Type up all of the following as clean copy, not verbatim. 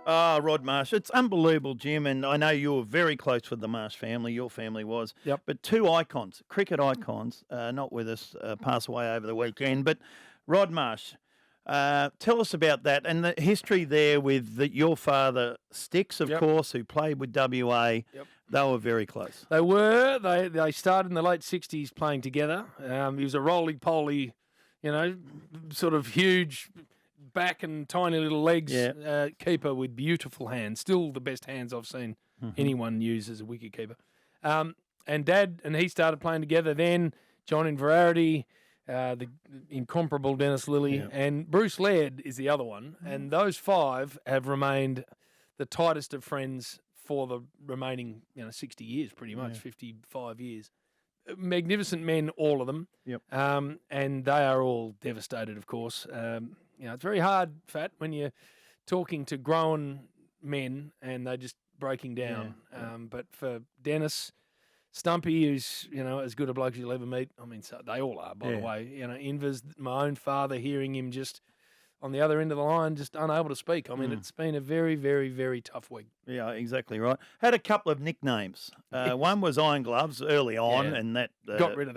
Ah, Rod Marsh. It's unbelievable, Jim. And I know you were very close with the Marsh family. Your family was. Yep. But two icons, cricket icons, not with us, pass away over the weekend. But Rod Marsh, tell us about that and the history there with your father, Sticks, of Yep. course, who played with WA. Yep. They were very close. They were. They started in the late 60s playing together. He was a roly-poly, sort of huge back and tiny little legs keeper with beautiful hands. Still the best hands I've seen anyone use as a wicket keeper. And Dad and he started playing together then. John Inverarity, the incomparable Dennis Lilly, and Bruce Laird is the other one. And those five have remained the tightest of friends for the remaining 60 years, pretty much, 55 years. Magnificent men, all of them. Yep. And they are all devastated, of course. It's very hard, Fat, when you're talking to grown men and they're just breaking down. But for Dennis, Stumpy, who's as good a bloke as you'll ever meet. I mean, so they all are, by the way. Invers, my own father, hearing him just on the other end of the line, just unable to speak. I mean, it's been a very, very, very tough week. Yeah, exactly right. Had a couple of nicknames. One was Iron Gloves early on, and that got rid of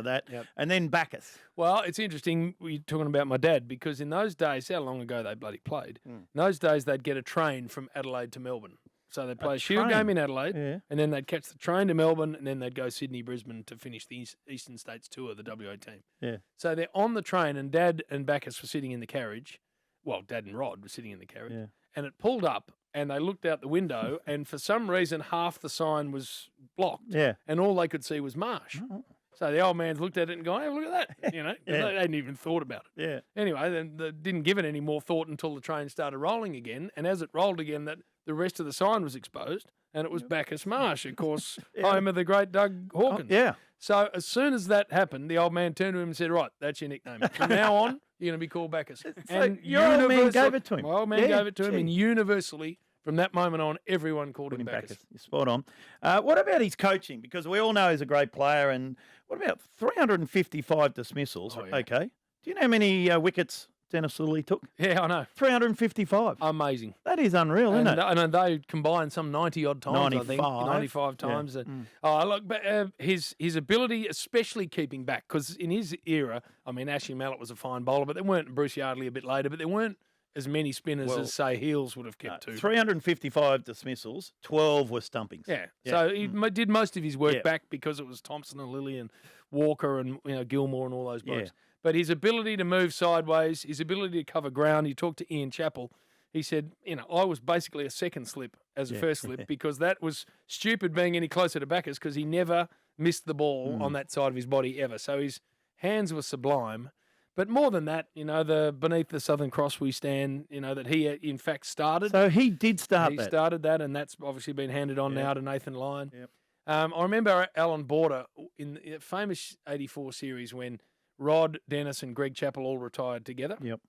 that. Yep. And then Bacchus. Well, it's interesting you're talking about my dad, because in those days, how long ago they bloody played? In those days, they'd get a train from Adelaide to Melbourne. So they'd play a Shield game in Adelaide, and then they'd catch the train to Melbourne, and then they'd go Sydney, Brisbane to finish the Eastern States tour of the WA team. Yeah. So they're on the train, and Dad and Bacchus were sitting in the carriage. Well, Dad and Rod were sitting in the carriage, and it pulled up, and they looked out the window, and for some reason, half the sign was blocked, and all they could see was marsh. Oh. So the old man's looked at it and gone, hey, look at that. They hadn't even thought about it. Yeah. Anyway, then they didn't give it any more thought until the train started rolling again. And as it rolled again, that the rest of the sign was exposed, and it was Bacchus Marsh, of course, home of the great Doug Hawkins. Yeah. So as soon as that happened, the old man turned to him and said, right, that's your nickname. From now on, you're going to be called Bacchus. And your old man gave it to him. My old man gave it to him, and universally, from that moment on, everyone called him Bacchus. You're spot on. What about his coaching? Because we all know he's a great player. And what about 355 dismissals? Oh, yeah. Okay. Do you know how many wickets Dennis Lilly took? Yeah, I know. 355. Amazing. That is unreal, isn't it? And they combined some 90-odd times, 95. I think. 95 times. Yeah. Look, but his ability, especially keeping back, because in his era, I mean, Ashley Mallett was a fine bowler, but there weren't, Bruce Yardley a bit later, but there weren't as many spinners as, say, Heels would have kept too. 355 dismissals, 12 were stumpings. Yeah. So he did most of his work back because it was Thompson and Lilly and Walker and Gilmore and all those blokes. Yeah. But his ability to move sideways, his ability to cover ground, he talked to Ian Chappell. He said, I was basically a second slip as a first slip because that was stupid being any closer to Bacchus because he never missed the ball on that side of his body ever. So his hands were sublime. But more than that, the beneath the Southern Cross we stand, that he in fact started. So he did start that. He started that, and that's obviously been handed on now to Nathan Lyon. Yep. I remember Alan Border in the famous 84 series when Rod, Dennis and Greg Chappell all retired together. Yep.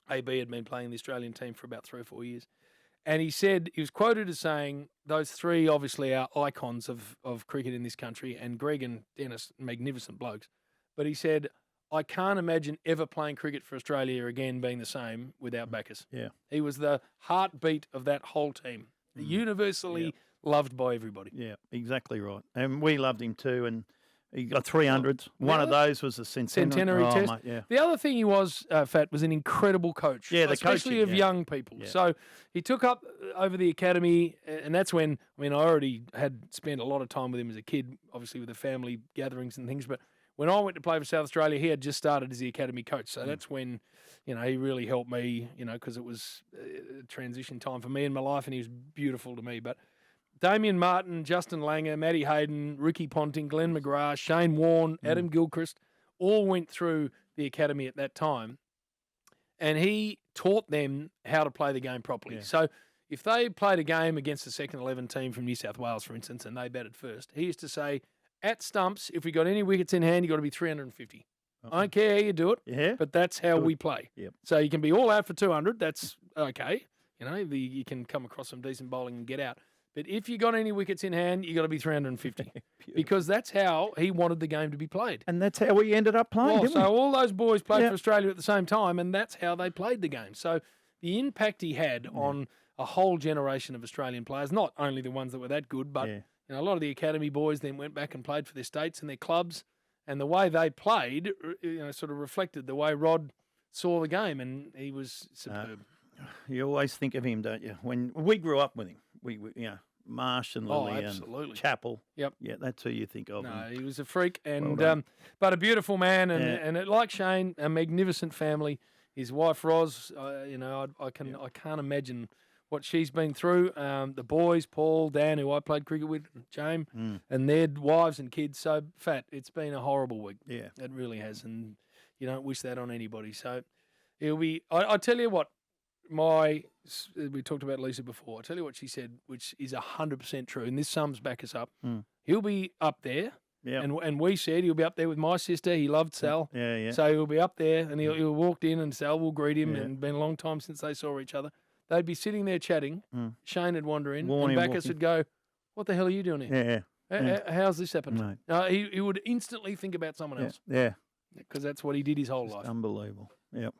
AB had been playing the Australian team for about 3 or 4 years. And he said, he was quoted as saying, those three obviously are icons of cricket in this country, and Greg and Dennis, magnificent blokes. But he said, I can't imagine ever playing cricket for Australia again being the same without Bacchus. Yeah. He was the heartbeat of that whole team, universally loved by everybody. Yeah, exactly right. And we loved him too, and he got 300s. One of those was a centenary test. Mate, yeah. The other thing he was, Fat, was an incredible coach. Yeah, the especially coaching, of young people. Yeah. So he took up over the academy, and that's when, I already had spent a lot of time with him as a kid, obviously with the family gatherings and things, but when I went to play for South Australia, he had just started as the academy coach. So that's when, he really helped me, because it was a transition time for me in my life, and he was beautiful to me. But Damien Martin, Justin Langer, Matty Hayden, Ricky Ponting, Glenn McGrath, Shane Warne, Adam Gilchrist, all went through the academy at that time. And he taught them how to play the game properly. Yeah. So if they played a game against the second 11 team from New South Wales, for instance, and they batted first, he used to say, at stumps, if we got any wickets in hand, you got to be 350. I don't care how you do it, but that's how we play. Yep. So you can be all out for 200. That's okay. You can come across some decent bowling and get out. But if you got any wickets in hand, you got to be 350 because that's how he wanted the game to be played. And that's how we ended up playing, didn't we? So all those boys played for Australia at the same time, and that's how they played the game. So the impact he had on a whole generation of Australian players, not only the ones that were that good, but Yeah. a lot of the academy boys then went back and played for their states and their clubs, and the way they played, sort of reflected the way Rod saw the game, and he was superb. You always think of him, don't you? When we grew up with him, Marsh and Oh, Lily absolutely. and Chappell. Yep. Yeah, that's who you think of. No, he was a freak, Well and done. but a beautiful man, and Yeah. and like Shane, a magnificent family. His wife Roz, I can't imagine what she's been through. The boys, Paul, Dan, who I played cricket with, James, and their wives and kids. So fat. It's been a horrible week. Yeah. It really has, and you don't wish that on anybody. So it'll be. I tell you what, we talked about Lisa before. I tell you what she said, which is 100% true, and this sums back us up. He'll be up there. Yeah. And we said he'll be up there with my sister. He loved Sal. Yeah. So he'll be up there, and he'll walked in, and Sal will greet him. Yeah. And been a long time since they saw each other. They'd be sitting there chatting. Shane would wander in, Warnie and would Bacchus walk in. would go, "What the hell are you doing here? Yeah. How's this happened?" Right. No, he would instantly think about someone else Yeah. because that's what he did his whole Just life. unbelievable. Yep.